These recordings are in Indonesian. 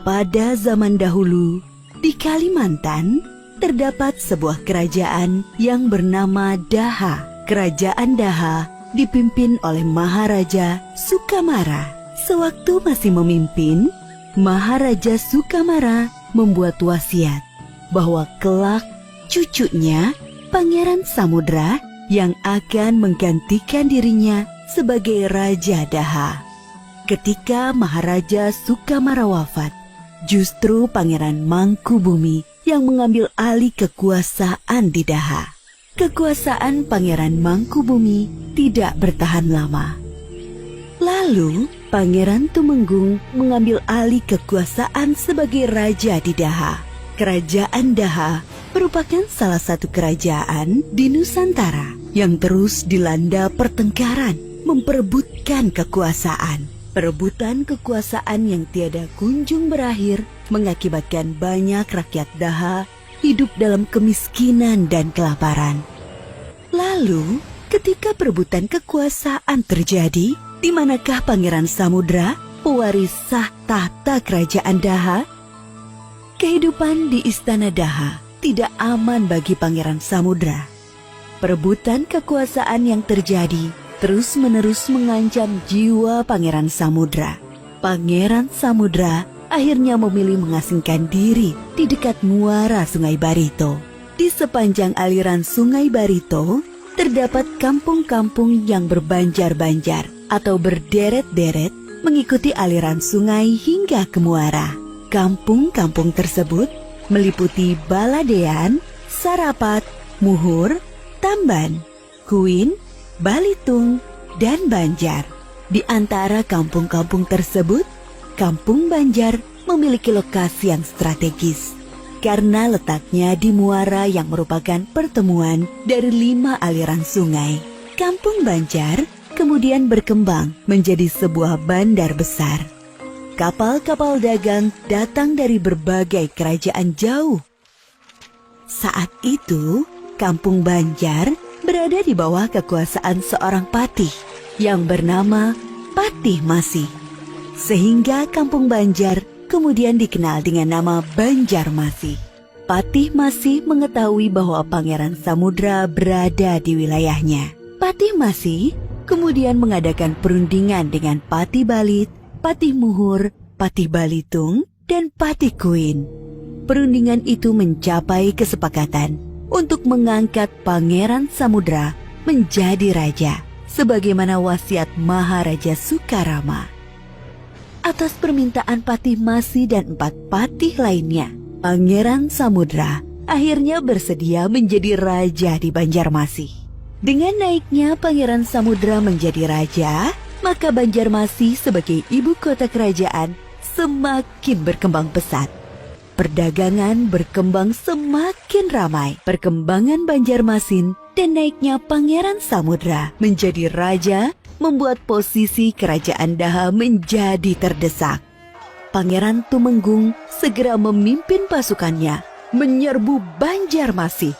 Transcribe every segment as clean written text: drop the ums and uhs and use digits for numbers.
Pada zaman dahulu, di Kalimantan, terdapat sebuah kerajaan yang bernama Daha. Kerajaan Daha dipimpin oleh Maharaja Sukamara. Sewaktu masih memimpin, Maharaja Sukamara membuat wasiat bahwa kelak cucunya, Pangeran Samudra, yang akan menggantikan dirinya sebagai Raja Daha. Ketika Maharaja Sukamara wafat, justru Pangeran Mangkubumi yang mengambil alih kekuasaan di Daha. Kekuasaan Pangeran Mangkubumi tidak bertahan lama. Lalu, Pangeran Tumenggung mengambil alih kekuasaan sebagai Raja di Daha. Kerajaan Daha merupakan salah satu kerajaan di Nusantara yang terus dilanda pertengkaran, memperebutkan kekuasaan. Perebutan kekuasaan yang tiada kunjung berakhir mengakibatkan banyak rakyat Daha hidup dalam kemiskinan dan kelaparan. Lalu, ketika perebutan kekuasaan terjadi, di manakah Pangeran Samudra, pewaris sah tahta kerajaan Daha? Kehidupan di istana Daha tidak aman bagi Pangeran Samudra. Perebutan kekuasaan yang terjadi terus-menerus mengancam jiwa Pangeran Samudra. Pangeran Samudra akhirnya memilih mengasingkan diri di dekat muara Sungai Barito. Di sepanjang aliran Sungai Barito, terdapat kampung-kampung yang berbanjar-banjar atau berderet-deret mengikuti aliran sungai hingga ke muara. Kampung-kampung tersebut meliputi Baladean, Sarapat, Muhur, Tamban, Kuin, Balitung, dan Banjar. Di antara kampung-kampung tersebut, Kampung Banjar memiliki lokasi yang strategis karena letaknya di muara yang merupakan pertemuan dari 5 aliran sungai. Kampung Banjar kemudian berkembang menjadi sebuah bandar besar. Kapal-kapal dagang datang dari berbagai kerajaan jauh. Saat itu, Kampung Banjar berada di bawah kekuasaan seorang patih yang bernama Patih Masih. Sehingga Kampung Banjar kemudian dikenal dengan nama Banjarmasih. Patih Masih mengetahui bahwa Pangeran Samudra berada di wilayahnya. Patih Masih kemudian mengadakan perundingan dengan Patih Balit, Patih Muhur, Patih Balitung, dan Patih Kuin. Perundingan itu mencapai kesepakatan untuk mengangkat Pangeran Samudra menjadi raja, sebagaimana wasiat Maharaja Sukarama. Atas permintaan Patih Masih dan 4 patih lainnya, Pangeran Samudra akhirnya bersedia menjadi raja di Banjarmasih. Dengan naiknya Pangeran Samudra menjadi raja, maka Banjarmasih sebagai ibu kota kerajaan semakin berkembang pesat. Perdagangan berkembang semakin ramai. Perkembangan Banjarmasin dan naiknya Pangeran Samudra menjadi raja membuat posisi kerajaan Daha menjadi terdesak. Pangeran Tumenggung segera memimpin pasukannya menyerbu Banjarmasih.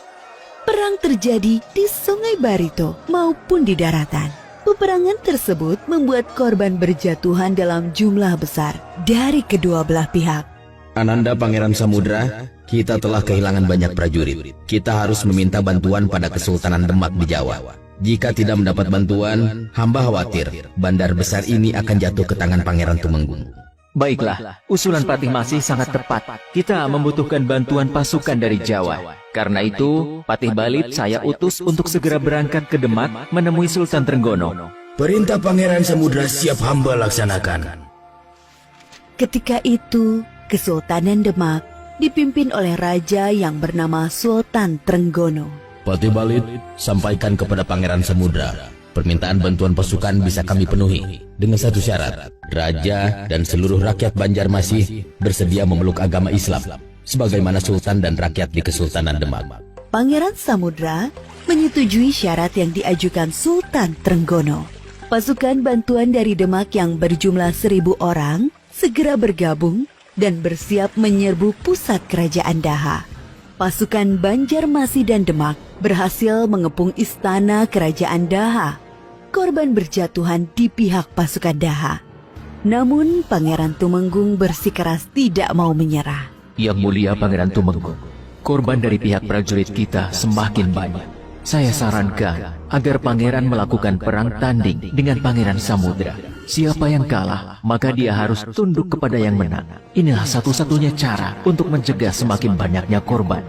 Perang terjadi di Sungai Barito maupun di daratan. Peperangan tersebut membuat korban berjatuhan dalam jumlah besar dari kedua belah pihak. Ananda Pangeran Samudra, kita telah kehilangan banyak prajurit. Kita harus meminta bantuan pada Kesultanan Demak di Jawa. Jika tidak mendapat bantuan, hamba khawatir bandar besar ini akan jatuh ke tangan Pangeran Tumenggung. Baiklah, usulan Patih Masih sangat tepat. Kita membutuhkan bantuan pasukan dari Jawa. Karena itu, Patih Balit saya utus untuk segera berangkat ke Demak menemui Sultan Trenggono. Perintah Pangeran Samudra siap hamba laksanakan. Ketika itu, Kesultanan Demak dipimpin oleh raja yang bernama Sultan Trenggono. Patih Balit, sampaikan kepada Pangeran Samudra, permintaan bantuan pasukan bisa kami penuhi dengan satu syarat. Raja dan seluruh rakyat Banjarmasih bersedia memeluk agama Islam, sebagaimana Sultan dan rakyat di Kesultanan Demak. Pangeran Samudra menyetujui syarat yang diajukan Sultan Trenggono. Pasukan bantuan dari Demak yang berjumlah 1.000 orang segera bergabung dan bersiap menyerbu pusat kerajaan Daha. Pasukan Banjarmasih dan Demak berhasil mengepung istana kerajaan Daha. Korban berjatuhan di pihak pasukan Daha. Namun Pangeran Tumenggung bersikeras tidak mau menyerah. Yang mulia Pangeran Tumenggung, korban dari pihak prajurit kita semakin banyak. Saya sarankan agar pangeran melakukan perang tanding dengan Pangeran Samudra. Siapa yang kalah, maka dia harus tunduk kepada yang menang. Inilah satu-satunya cara untuk mencegah semakin banyaknya korban.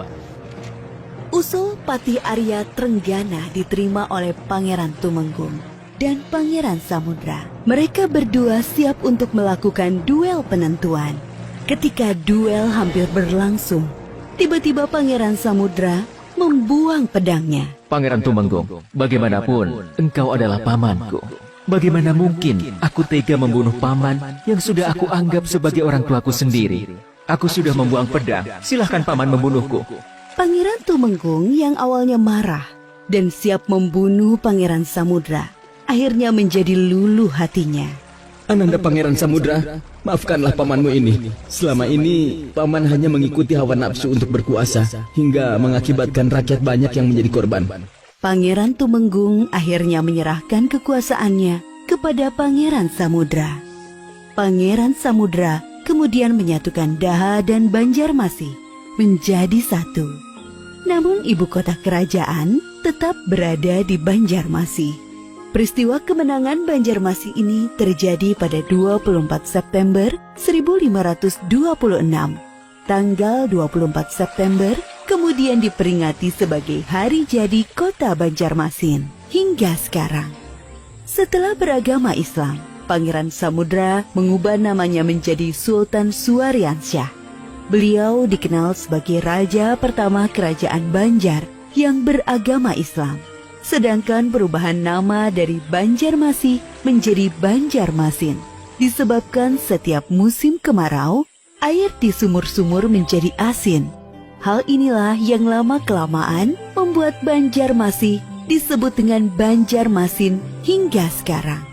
Usul Patih Arya Trenggana diterima oleh Pangeran Tumenggung dan Pangeran Samudra. Mereka berdua siap untuk melakukan duel penentuan. Ketika duel hampir berlangsung, tiba-tiba Pangeran Samudra membuang pedangnya. Pangeran Tumenggung, bagaimanapun engkau adalah pamanku. Bagaimana mungkin aku tega membunuh paman yang sudah aku anggap sebagai orang tuaku sendiri? Aku sudah membuang pedang, silahkan paman membunuhku. Pangeran Tumenggung yang awalnya marah dan siap membunuh Pangeran Samudra, akhirnya menjadi luluh hatinya. Ananda Pangeran Samudra, maafkanlah pamanmu ini. Selama ini, paman hanya mengikuti hawa nafsu untuk berkuasa, hingga mengakibatkan rakyat banyak yang menjadi korban. Pangeran Tumenggung akhirnya menyerahkan kekuasaannya kepada Pangeran Samudra. Pangeran Samudra kemudian menyatukan Daha dan Banjarmasin menjadi satu. Namun ibu kota kerajaan tetap berada di Banjarmasin. Peristiwa kemenangan Banjarmasin ini terjadi pada 24 September 1526. Tanggal 24 September kemudian diperingati sebagai hari jadi kota Banjarmasin hingga sekarang. Setelah beragama Islam, Pangeran Samudra mengubah namanya menjadi Sultan Suwaryansyah. Beliau dikenal sebagai raja pertama kerajaan Banjar yang beragama Islam. Sedangkan perubahan nama dari Banjarmasin menjadi Banjarmasin disebabkan setiap musim kemarau, air di sumur-sumur menjadi asin. Hal inilah yang lama-kelamaan membuat Banjarmasin disebut dengan Banjarmasin hingga sekarang.